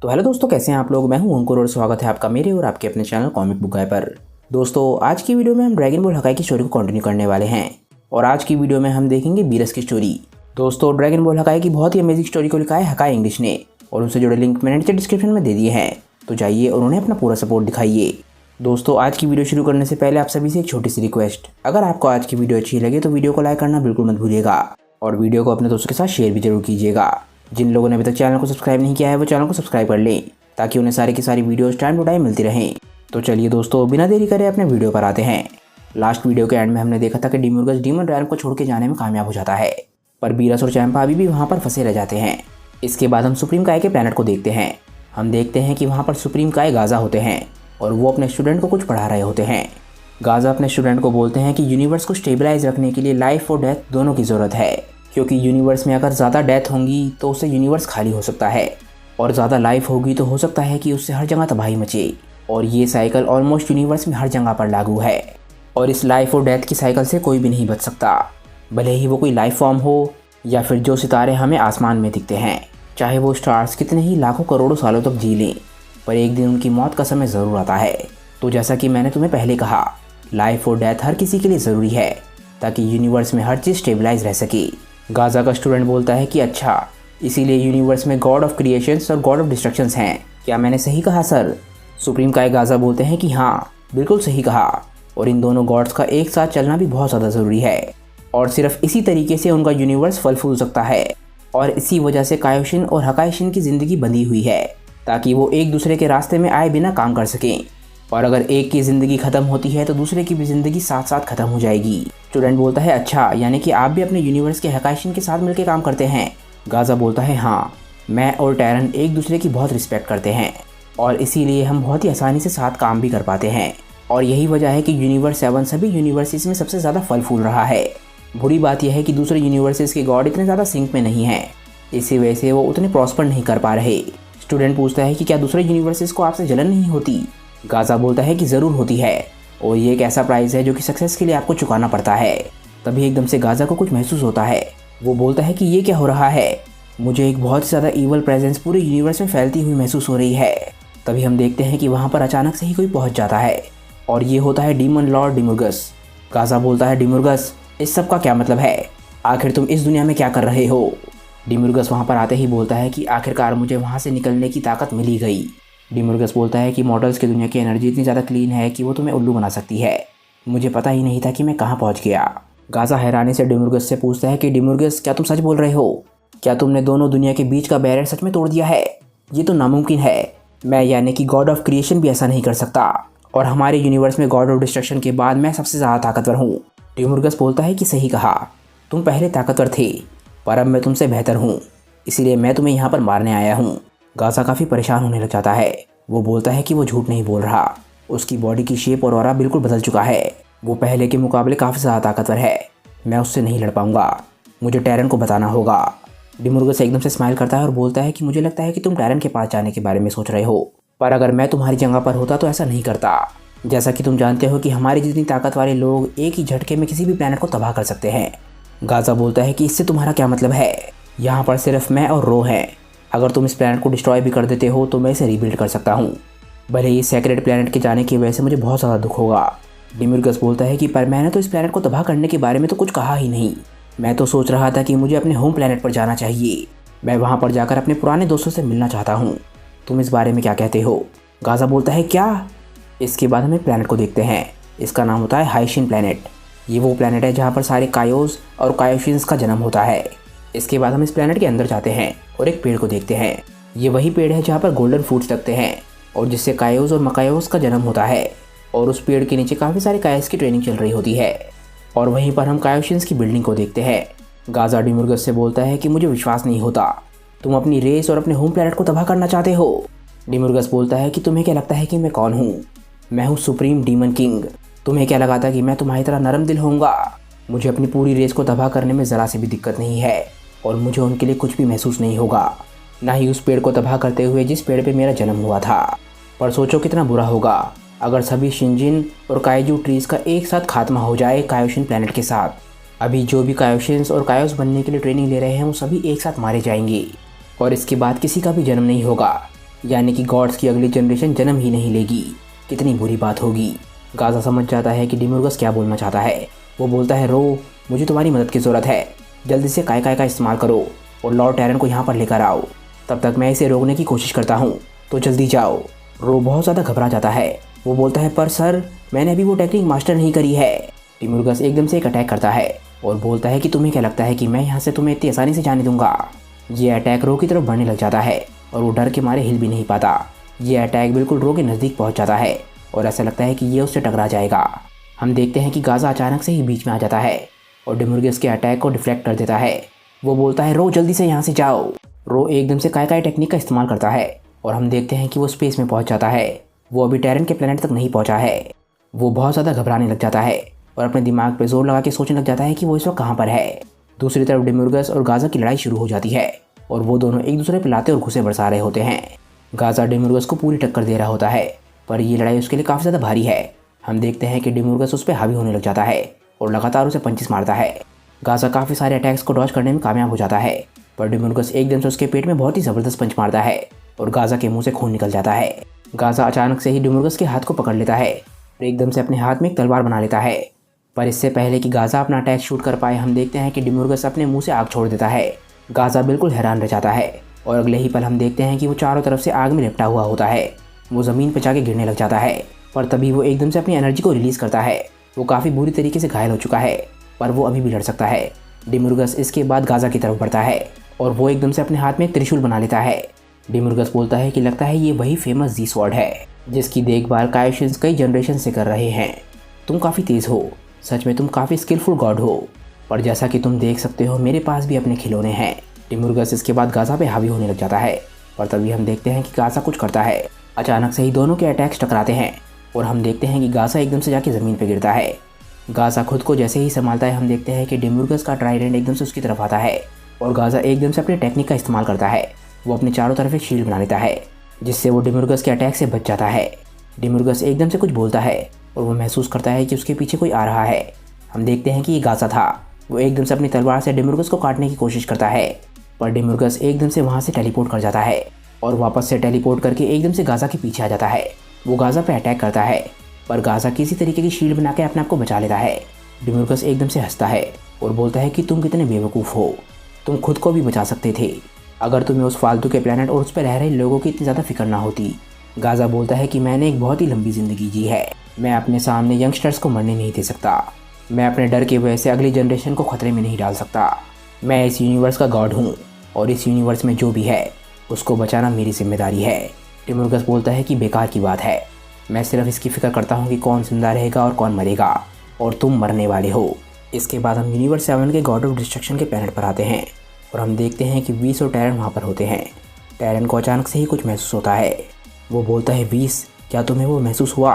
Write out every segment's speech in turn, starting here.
तो हेलो दोस्तों, कैसे हैं आप लोग। मैं हूं अंकुर और स्वागत है आपका मेरे और आपके अपने चैनल कॉमिक बुक गाय पर। दोस्तों, आज की वीडियो में हम ड्रैगन बॉल हकाई की स्टोरी को कंटिन्यू करने वाले हैं और आज की वीडियो में हम देखेंगे बीरस की स्टोरी। दोस्तों, ड्रैगन बॉल हकाई की बहुत ही अमेजिंग स्टोरी को लिखा है हकाई इंग्लिश ने और उनसे जुड़े लिंक मैंने नीचे डिस्क्रिप्शन में दे दिए हैं, तो जाइए और उन्हें अपना पूरा सपोर्ट दिखाइए। दोस्तों, आज की वीडियो शुरू करने से पहले आप सभी से एक छोटी सी रिक्वेस्ट, अगर आपको आज की वीडियो अच्छी लगे तो वीडियो को लाइक करना बिल्कुल मत भूलिएगा और वीडियो को अपने दोस्तों के साथ शेयर भी जरूर कीजिएगा। जिन लोगों ने अभी तक चैनल को सब्सक्राइब नहीं किया है वो चैनल को सब्सक्राइब कर लें ताकि उन्हें सारी की सारी वीडियोस टाइम टू टाइम मिलती रहें। तो चलिए दोस्तों, बिना देरी करे अपने वीडियो पर आते हैं। लास्ट वीडियो के एंड में हमने देखा था कि डिमोर्गस डीमन रैम को छोड़ के जाने में कामयाब हो जाता है, पर बीरस और चैंपा अभी भी वहाँ पर फंसे रह जाते हैं। इसके बाद हम सुप्रीम काय के प्लैनेट को देखते हैं। हम देखते हैं कि वहाँ पर सुप्रीम काय गाजा होते हैं और वो अपने स्टूडेंट को कुछ पढ़ा रहे होते हैं। गाजा अपने स्टूडेंट को बोलते हैं कि यूनिवर्स को स्टेबलाइज रखने के लिए लाइफ और डेथ दोनों की ज़रूरत है, क्योंकि यूनिवर्स में अगर ज़्यादा डेथ होंगी तो उससे यूनिवर्स खाली हो सकता है और ज़्यादा लाइफ होगी तो हो सकता है कि उससे हर जगह तबाही मचे। और ये साइकिल ऑलमोस्ट यूनिवर्स में हर जगह पर लागू है और इस लाइफ और डेथ की साइकिल से कोई भी नहीं बच सकता, भले ही वो कोई लाइफ फॉर्म हो या फिर जो सितारे हमें आसमान में दिखते हैं। चाहे वो स्टार्स कितने ही लाखों करोड़ों सालों तक जी लें, पर एक दिन उनकी मौत का समय ज़रूर आता है। तो जैसा कि मैंने तुम्हें पहले कहा, लाइफ और डेथ हर किसी के लिए ज़रूरी है ताकि यूनिवर्स में हर चीज़ स्टेबलाइज रह सके। गाजा का स्टूडेंट बोलता है कि अच्छा, इसीलिए यूनिवर्स में गॉड ऑफ क्रिएशंस और गॉड ऑफ डिस्ट्रक्शंस हैं, क्या मैंने सही कहा सर? सुप्रीम काय गाजा बोलते हैं कि हाँ, बिल्कुल सही कहा, और इन दोनों गॉड्स का एक साथ चलना भी बहुत ज़्यादा ज़रूरी है और सिर्फ इसी तरीके से उनका यूनिवर्स फल फूल सकता है। और इसी वजह से कायोशिन और हकाइशिन की ज़िंदगी बंधी हुई है ताकि वो एक दूसरे के रास्ते में आए बिना काम कर सकें, और अगर एक की ज़िंदगी ख़त्म होती है तो दूसरे की भी ज़िंदगी साथ साथ ख़त्म हो जाएगी। स्टूडेंट बोलता है अच्छा, यानी कि आप भी अपने यूनिवर्स के हकाइशिन के साथ मिलकर काम करते हैं? गाजा बोलता है हाँ, मैं और टैरन एक दूसरे की बहुत रिस्पेक्ट करते हैं और इसीलिए हम बहुत ही आसानी से साथ काम भी कर पाते हैं, और यही वजह है कि यूनिवर्स 7 सभी यूनिवर्सेस में सबसे ज़्यादा फल फूल रहा है। बुरी बात यह है कि दूसरे यूनिवर्सेस के गॉड इतने ज़्यादा सिंक में नहीं हैं, इसी वजह से वो उतने प्रॉस्पर नहीं कर पा रहे। स्टूडेंट पूछता है कि क्या दूसरे यूनिवर्सेस को आपसे जलन नहीं होती? गाजा बोलता है कि ज़रूर होती है, और ये एक ऐसा प्राइस है जो कि सक्सेस के लिए आपको चुकाना पड़ता है। तभी एकदम से गाजा को कुछ महसूस होता है। वो बोलता है कि ये क्या हो रहा है, मुझे एक बहुत ज़्यादा ईवल प्रेजेंस पूरे यूनिवर्स में फैलती हुई महसूस हो रही है। तभी हम देखते हैं कि वहाँ पर अचानक से ही कोई पहुँच जाता है और ये होता है डीमन लॉर्ड डिमोर्गस। गाजा बोलता है डिमोर्गस, इस सब का क्या मतलब है? आखिर तुम इस दुनिया में क्या कर रहे हो? डिमोर्गस वहाँ पर आते ही बोलता है कि आखिरकार मुझे वहाँ से निकलने की ताकत मिल ही गई। डिमोर्गस बोलता है कि मॉडल्स की दुनिया की एनर्जी इतनी ज़्यादा क्लीन है कि वो तुम्हें उल्लू बना सकती है, मुझे पता ही नहीं था कि मैं कहाँ पहुँच गया। गाजा हैरानी से डिमोर्गस से पूछता है कि डिमोर्गस, क्या तुम सच बोल रहे हो? क्या तुमने दोनों दुनिया के बीच का बैरियर सच में तोड़ दिया है? ये तो नामुमकिन है, मैं यानी कि गॉड ऑफ क्रिएशन भी ऐसा नहीं कर सकता, और हमारे यूनिवर्स में गॉड ऑफ डिस्ट्रक्शन के बाद मैं सबसे ज़्यादा ताकतवर हूँ। डिमोर्गस बोलता है कि सही कहा, तुम पहले ताकतवर थे पर अब मैं तुमसे बेहतर हूँ, इसीलिए मैं तुम्हें यहाँ पर मारने आया हूँ। गाजा काफ़ी परेशान होने लग जाता है। वो बोलता है कि वो झूठ नहीं बोल रहा, उसकी बॉडी की शेप और ऑरा बिल्कुल बदल चुका है, वो पहले के मुकाबले काफ़ी ज़्यादा ताकतवर है, मैं उससे नहीं लड़ पाऊंगा, मुझे टैरन को बताना होगा। डिमोर्गस एकदम से स्माइल करता है और बोलता है कि मुझे लगता है कि तुम टैरन के पास जाने के बारे में सोच रहे हो, पर अगर मैं तुम्हारी जगह पर होता तो ऐसा नहीं करता। जैसा कि तुम जानते हो कि हमारी जितनी ताकत वाले लोग एक ही झटके में किसी भी प्लैनेट को तबाह कर सकते हैं। गाजा बोलता है कि इससे तुम्हारा क्या मतलब है? यहाँ पर सिर्फ मैं और रो हैं, अगर तुम इस प्लैनेट को डिस्ट्रॉय भी कर देते हो तो मैं इसे रीबिल्ड कर सकता हूँ, भले ही सेक्रेट प्लैनेट के जाने की वजह से मुझे बहुत ज़्यादा दुख होगा। डिमोर्गस बोलता है कि पर मैंने तो इस प्लैनेट को तबाह करने के बारे में तो कुछ कहा ही नहीं, मैं तो सोच रहा था कि मुझे अपने होम प्लैनेट पर जाना चाहिए, मैं वहाँ पर जाकर अपने पुराने दोस्तों से मिलना चाहता हूँ, तुम इस बारे में क्या कहते हो? गाजा बोलता है क्या? इसके बाद हम एक प्लैनेट को देखते हैं, इसका नाम होता है हाइशिन प्लैनेट। ये वो प्लैनेट है जहाँ पर सारे कायोस और कायोशिन्स का जन्म होता है। इसके बाद हम इस प्लैनेट के अंदर जाते हैं और एक पेड़ को देखते हैं। ये वही पेड़ है जहाँ पर गोल्डन फ्रूट्स लगते हैं और जिससे कायोस और मकायोस का जन्म होता है, और उस पेड़ के नीचे काफ़ी सारे कायस की ट्रेनिंग चल रही होती है, और वहीं पर हम कायोशिन्स की बिल्डिंग को देखते हैं। गाजा डिमोर्गस से बोलता है कि मुझे विश्वास नहीं होता, तुम अपनी रेस और अपने होम प्लैनेट को तबाह करना चाहते हो? डिमोर्गस बोलता है कि तुम्हें क्या लगता है कि मैं कौन हूँ? मैं हूँ सुप्रीम डीमन किंग, तुम्हें क्या लगा था कि मैं तुम्हारी तरह नरम दिल होऊंगा? मुझे अपनी पूरी रेस को तबाह करने में ज़रा से भी दिक्कत नहीं है और मुझे उनके लिए कुछ भी महसूस नहीं होगा, ना ही उस पेड़ को तबाह करते हुए जिस पेड़ पे मेरा जन्म हुआ था। पर सोचो कितना बुरा होगा अगर सभी शिनजिन और काइजू ट्रीज़ का एक साथ खात्मा हो जाए कायोशिन प्लैनेट के साथ। अभी जो भी कायोशिन्स और कायोस बनने के लिए ट्रेनिंग ले रहे हैं वो सभी एक साथ मारे जाएंगे और इसके बाद किसी का भी जन्म नहीं होगा। यानी कि गॉड्स की अगली जनरेशन जन्म ही नहीं लेगी। कितनी बुरी बात होगी। गाज़ा समझ जाता है कि डिमोर्गस क्या बोलना चाहता है। वो बोलता है, रो मुझे तुम्हारी मदद की ज़रूरत है, जल्दी से काय का इस्तेमाल करो और लॉर्ड टैरन को यहाँ पर लेकर आओ। तब तक मैं इसे रोकने की कोशिश करता हूँ, तो जल्दी जाओ। रो बहुत ज़्यादा घबरा जाता है। वो बोलता है, पर सर मैंने अभी वो टेक्निक मास्टर नहीं करी है। डिमोर्गस एकदम से एक अटैक करता है और बोलता है कि तुम्हें क्या लगता है कि मैं यहाँ से तुम्हें इतनी आसानी से जाने दूंगा। ये अटैक रो की तरफ बढ़ने लग जाता है और वो डर के मारे हिल भी नहीं पाता। ये अटैक बिल्कुल रो के नज़दीक पहुँच जाता है और ऐसा लगता है कि ये उससे टकरा जाएगा। हम देखते हैं कि गाज़ा अचानक से ही बीच में आ जाता है और डिमोर्गस के अटैक को डिफ्लेक्ट कर देता है। वो बोलता है, रो जल्दी से यहाँ से जाओ। रो एकदम से काय टेक्निक का इस्तेमाल करता है और हम देखते हैं कि वो स्पेस में पहुँच जाता है। वो अभी टैरन के प्लेनेट तक नहीं पहुँचा है। वो बहुत ज़्यादा घबराने लग जाता है और अपने दिमाग पे जोर लगा के सोचने लग जाता है कि वो इस वक्त कहाँ पर है। दूसरी तरफ डिमोर्गस और गाज़ा की लड़ाई शुरू हो जाती है और वो दोनों एक दूसरे पर लाते और घुसे बरसा रहे होते हैं। गाज़ा डिमोर्गस को पूरी टक्कर दे रहा होता है, पर ये लड़ाई उसके लिए काफ़ी ज़्यादा भारी है। हम देखते हैं कि डिमोर्गस उस पर हावी होने लग जाता है और लगातार उसे पंचेस मारता है। गाज़ा काफ़ी सारे अटैक्स को डॉज करने में कामयाब हो जाता है, पर डिमोर्गस एकदम से उसके पेट में बहुत ही ज़बरदस्त पंच मारता है और गाज़ा के मुंह से खून निकल जाता है। गाज़ा अचानक से ही डिमोर्गस के हाथ को पकड़ लेता है और एकदम से अपने हाथ में एक तलवार बना लेता है। पर इससे पहले कि गाज़ा अपना अटैक शूट कर पाए, हम देखते हैं कि डिमोर्गस अपने मुंह से आग छोड़ देता है। गाज़ा बिल्कुल हैरान रह जाता है और अगले ही पल हम देखते हैं कि वो चारों तरफ से आग में लिपटा हुआ होता है। वो ज़मीन पर जाके गिरने लग जाता है, पर तभी वो एकदम से अपनी एनर्जी को रिलीज़ करता है। वो काफ़ी बुरी तरीके से घायल हो चुका है, पर वो अभी भी लड़ सकता है। डिमोर्गस इसके बाद गाज़ा की तरफ बढ़ता है और वो एकदम से अपने हाथ में एक त्रिशूल बना लेता है। डिमोर्गस बोलता है कि लगता है ये वही फेमस जी स्वॉर्ड है जिसकी देखभाल कायोशियंस कई जनरेशन से कर रहे हैं। तुम काफ़ी तेज़ हो, सच में तुम काफ़ी स्किलफुल गॉड हो, पर जैसा कि तुम देख सकते हो मेरे पास भी अपने खिलौने हैं। डिमोर्गस इसके बाद गाज़ा पे हावी होने लग जाता है, पर तभी हम देखते हैं कि गाज़ा कुछ करता है। अचानक से ही दोनों के अटैक्स टकराते हैं और हम देखते हैं कि गाज़ा एकदम से जाके ज़मीन पर गिरता है। गाज़ा खुद को जैसे ही संभालता है, हम देखते हैं कि डिमोर्गस का ट्राइडेंट एकदम से उसकी तरफ आता है और गाज़ा एकदम से अपनी टेक्निक का इस्तेमाल करता है। वो अपने चारों तरफ एक शील्ड बना लेता है जिससे वो डिमोर्गस के अटैक से बच जाता है। डिमोर्गस एकदम से कुछ बोलता है और वो महसूस करता है कि उसके पीछे कोई आ रहा है। हम देखते हैं कि ये गाज़ा था। वो एकदम से अपनी तलवार से डिमोर्गस को काटने की कोशिश करता है, पर डिमोर्गस एकदम से वहाँ से टेलीपोर्ट कर जाता है और वापस से टेलीपोर्ट करके एकदम से गाज़ा के पीछे आ जाता है। वो गाज़ा पे अटैक करता है, पर गाज़ा किसी तरीके की शील्ड बना के अपने आप को बचा लेता है। डिमोर्गस एकदम से हंसता है और बोलता है कि तुम कितने बेवकूफ़ हो, तुम खुद को भी बचा सकते थे अगर तुम्हें उस फालतू के प्लेनेट और उस पर रह रहे लोगों की इतनी ज़्यादा फिक्र ना होती। गाज़ा बोलता है कि मैंने एक बहुत ही लंबी ज़िंदगी जी है, मैं अपने सामने यंगस्टर्स को मरने नहीं दे सकता। मैं अपने डर की वजह से अगली जनरेशन को खतरे में नहीं डाल सकता। मैं इस यूनिवर्स का गॉड हूँ और इस यूनिवर्स में जो भी है उसको बचाना मेरी जिम्मेदारी है। डिमोर्गस बोलता है कि बेकार की बात है, मैं सिर्फ इसकी फ़िक्र करता हूँ कि कौन जिंदा रहेगा और कौन मरेगा, और तुम मरने वाले हो। इसके बाद हम यूनिवर्स 7 के गॉड ऑफ डिस्ट्रक्शन के प्लैनेट पर आते हैं और हम देखते हैं कि वीस और टैरन वहाँ पर होते हैं। टैरन को अचानक से ही कुछ महसूस होता है। वो बोलता है, वीस क्या तुम्हें वो महसूस हुआ?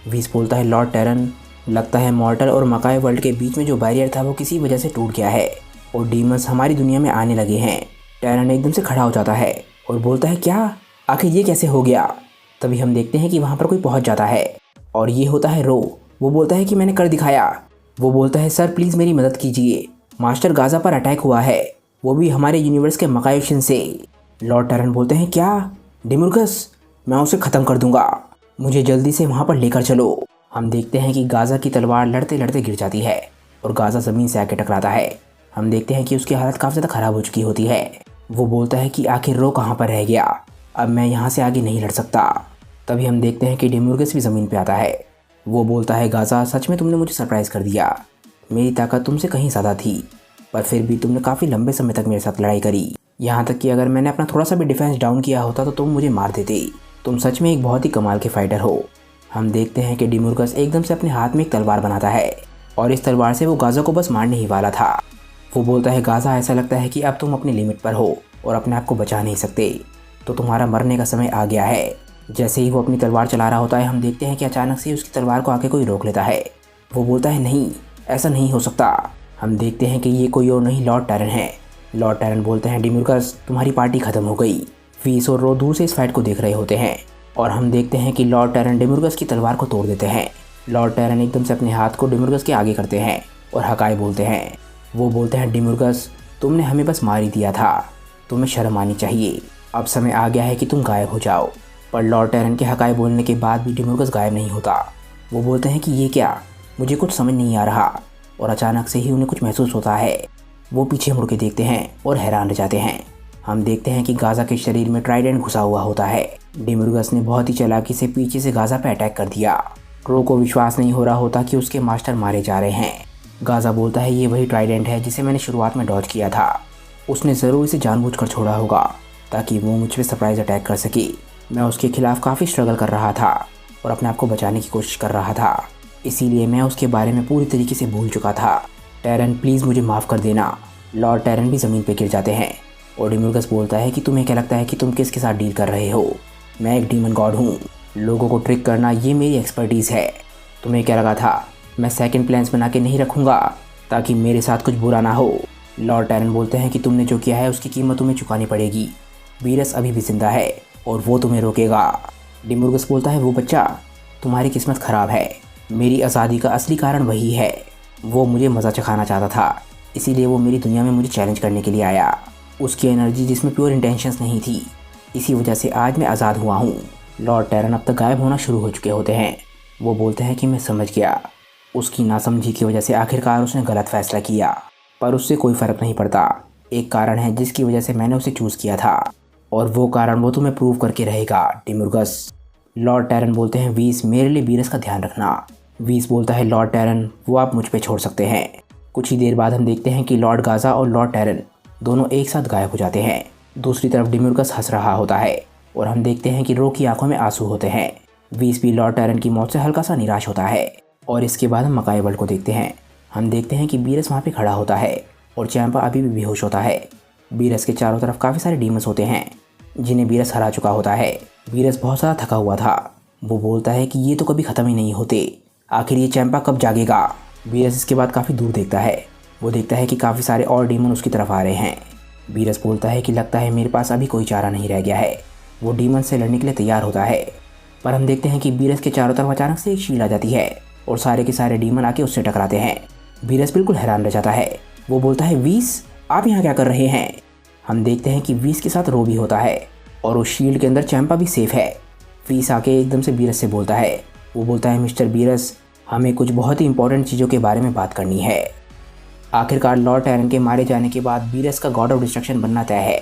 वीस बोलता है, लॉर्ड टैरन, लगता है मॉर्टल और मकाई वर्ल्ड के बीच में जो बैरियर था वो किसी वजह से टूट गया है और डीमंस हमारी दुनिया में आने लगे हैं। टैरन एकदम से खड़ा हो जाता है और बोलता है, क्या? आखिर ये कैसे हो गया? तभी हम देखते हैं कि वहाँ पर कोई पहुँच जाता है और ये होता है रो। वो बोलता है कि मैंने कर दिखाया। वो बोलता है, सर प्लीज़ मेरी मदद कीजिए, मास्टर गाज़ा पर अटैक हुआ है, वो भी हमारे यूनिवर्स के मकायोशियन से। लॉर्ड टैरन बोलते हैं, क्या? डिमोर्गस, मैं उसे ख़त्म कर दूंगा, मुझे जल्दी से वहाँ पर लेकर चलो। हम देखते हैं कि गाज़ा की तलवार लड़ते लड़ते गिर जाती है और गाज़ा ज़मीन से आके टकराता है। हम देखते हैं कि उसकी हालत काफ़ी ज़्यादा ख़राब हो चुकी होती है। वो बोलता है कि आखिर रो कहाँ पर रह गया, अब मैं यहाँ से आगे नहीं लड़ सकता। तभी हम देखते हैं कि डिमोर्गस भी ज़मीन पर आता है। वो बोलता है, गाज़ा सच में तुमने मुझे सरप्राइज़ कर दिया, मेरी ताकत तुमसे कहीं ज़्यादा थी, पर फिर भी तुमने काफ़ी लंबे समय तक मेरे साथ लड़ाई करी, यहाँ तक कि अगर मैंने अपना थोड़ा सा भी डिफेंस डाउन किया होता तो तुम मुझे मार देते। तुम सच में एक बहुत ही कमाल के फाइटर हो। हम देखते हैं कि डिमोर्गस एकदम से अपने हाथ में एक तलवार बनाता है और इस तलवार से वो गाज़ा को बस मारने ही वाला था। वो बोलता है, गाज़ा ऐसा लगता है कि अब तुम अपनी लिमिट पर हो और अपने आप को बचा नहीं सकते, तो तुम्हारा मरने का समय आ गया है। जैसे ही वो अपनी तलवार चला रहा होता है, हम देखते हैं कि अचानक से उसकी तलवार को आके कोई रोक लेता है। वो बोलता है, नहीं, ऐसा नहीं हो सकता। हम देखते हैं कि ये कोई और नहीं, लॉर्ड टैरन है। लॉर्ड टैरन बोलते हैं, डिमोर्गस तुम्हारी पार्टी ख़त्म हो गई। वीस और रो दूर से इस फाइट को देख रहे होते हैं और हम देखते हैं कि लॉर्ड टैरन डिमोर्गस की तलवार को तोड़ देते हैं। लॉर्ड टैरन एकदम से अपने हाथ को डिमोर्गस के आगे करते हैं और हकाई बोलते हैं। वो बोलते हैं, डिमोर्गस तुमने हमें बस मार ही दिया था, तुम्हें शर्म आनी चाहिए। अब समय आ गया है कि तुम गायब हो जाओ। पर लॉर्ड टेरन के हकाए बोलने के बाद भी डेमियोर्गस गायब नहीं होता। वो बोलते हैं कि ये क्या, मुझे कुछ समझ नहीं आ रहा। और अचानक से ही उन्हें कुछ महसूस होता है। वो पीछे मुड़ के देखते हैं और हैरान रह जाते हैं। हम देखते हैं कि गाजा के शरीर में ट्राइडेंट घुसा हुआ होता है। डेमियोर्गस ने बहुत ही चालाकी से पीछे से गाजा पे अटैक कर दिया। क्रो को विश्वास नहीं हो रहा होता कि उसके मास्टर मारे जा रहे हैं। गाजा बोलता है ये वही ट्राइडेंट है जिसे मैंने शुरुआत में डॉज किया था। उसने ज़रूर इसे जानबूझकर छोड़ा होगा ताकि वो मुझ पर सरप्राइज अटैक कर सके। मैं उसके खिलाफ काफ़ी स्ट्रगल कर रहा था और अपने आप को बचाने की कोशिश कर रहा था, इसीलिए मैं उसके बारे में पूरी तरीके से भूल चुका था। टेरन प्लीज़ मुझे माफ़ कर देना। लॉर्ड टेरन भी ज़मीन पर गिर जाते हैं और डेमियोर्गस बोलता है कि तुम्हें क्या लगता है कि तुम किसके साथ डील कर रहे हो। मैं एक डीमन गॉड हूँ, लोगों को ट्रिक करना ये मेरी एक्सपर्टीज़ है। तुम्हें क्या लगा था मैं सेकंड प्लान्स बना के नहीं रखूँगा ताकि मेरे साथ कुछ बुरा ना हो। लॉर्ड टेरन बोलते हैं कि तुमने जो किया है उसकी कीमत तुम्हें चुकानी पड़ेगी। वीरस अभी भी जिंदा है और वो तुम्हें रोकेगा। डेमियोर्गस बोलता है वो बच्चा, तुम्हारी किस्मत ख़राब है। मेरी आज़ादी का असली कारण वही है। वो मुझे मज़ा चखाना चाहता था, इसीलिए वो मेरी दुनिया में मुझे चैलेंज करने के लिए आया। उसकी एनर्जी जिसमें प्योर इंटेंशंस नहीं थी, इसी वजह से आज मैं आज़ाद हुआ हूँ। लॉर्ड टेरन अब तक गायब होना शुरू हो चुके होते हैं। वो बोलते हैं कि मैं समझ गया, उसकी नासमझी की वजह से आखिरकार उसने गलत फैसला किया, पर उससे कोई फ़र्क नहीं पड़ता। एक कारण है जिसकी वजह से मैंने उसे चूज़ किया था और वो कारण वो तुम्हें प्रूव करके रहेगा डेमियोर्गस। लॉर्ड टेरन बोलते हैं वीस मेरे लिए वीरस का ध्यान रखना। वीस बोलता है लॉर्ड टेरन वो आप मुझ पे छोड़ सकते हैं। कुछ ही देर बाद हम देखते हैं कि लॉर्ड गाजा और लॉर्ड टेरन दोनों एक साथ गायब हो जाते हैं। दूसरी तरफ डेमियोर्गस हंस रहा होता है और हम देखते हैं कि रो की आंखों में आंसू होते हैं। वीस भी लॉर्ड टेरन की मौत से हल्का सा निराश होता है। और इसके बाद हम मकाई वर्ल्ड को देखते हैं। हम देखते हैं कि वीरस वहाँ पे खड़ा होता है और चैंपा अभी भी बेहोश होता है। वीरस के चारों तरफ काफ़ी सारे डीमंस होते हैं जिन्हें वीरस हरा चुका होता है। वीरस बहुत ज़्यादा थका हुआ था। वो बोलता है कि ये तो कभी ख़त्म ही नहीं होते, आखिर ये चैंपा कब जागेगा। वीरस इसके बाद काफ़ी दूर देखता है। वो देखता है कि काफ़ी सारे और डीमन उसकी तरफ आ रहे हैं। वीरस बोलता है कि लगता है मेरे पास अभी कोई चारा नहीं रह गया है। वो डीमन से लड़ने के लिए तैयार होता है, पर हम देखते हैं कि वीरस के चारों तरफ अचानक से एक शील्ड आ जाती है और सारे के सारे डीमन आके उससे टकराते हैं। वीरस बिल्कुल हैरान रह जाता है। वो बोलता है वीस आप यहाँ क्या कर रहे हैं। हम देखते हैं कि वीस के साथ रो भी होता है और उस शील्ड के अंदर चैंपा भी सेफ है। वीस आके एकदम से वीरस से बोलता है। वो बोलता है मिस्टर वीरस हमें कुछ बहुत ही इंपॉर्टेंट चीज़ों के बारे में बात करनी है। आखिरकार लॉर्ड टेरन के मारे जाने के बाद वीरस का गॉड ऑफ डिस्ट्रक्शन बनना तय है,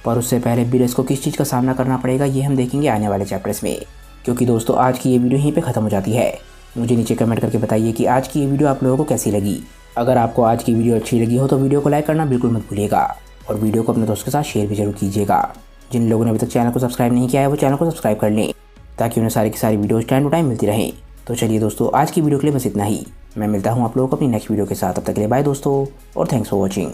पर उससे पहले वीरस को किस चीज़ का सामना करना पड़ेगा ये हम देखेंगे आने वाले चैप्टर्स में। क्योंकि दोस्तों आज की ये वीडियो यहीं पे ख़त्म हो जाती है। मुझे नीचे कमेंट करके बताइए कि आज की ये वीडियो आप लोगों को कैसी लगी। अगर आपको आज की वीडियो अच्छी लगी हो तो वीडियो को लाइक करना बिल्कुल मत भूलिएगा और वीडियो को अपने दोस्तों के साथ शेयर भी जरूर कीजिएगा। जिन लोगों ने अभी तक चैनल को सब्सक्राइब नहीं किया है वो चैनल को सब्सक्राइब कर लें ताकि उन्हें सारी की सारी वीडियोज़ टाइम टू टाइम मिलती रहें। तो चलिए दोस्तों आज की वीडियो के लिए बस इतना ही। मैं मिलता हूँ आप लोगों को अपनी नेक्स्ट वीडियो के साथ। तब तक के लिए बाय दोस्तों और थैंक्स फॉर वॉचिंग।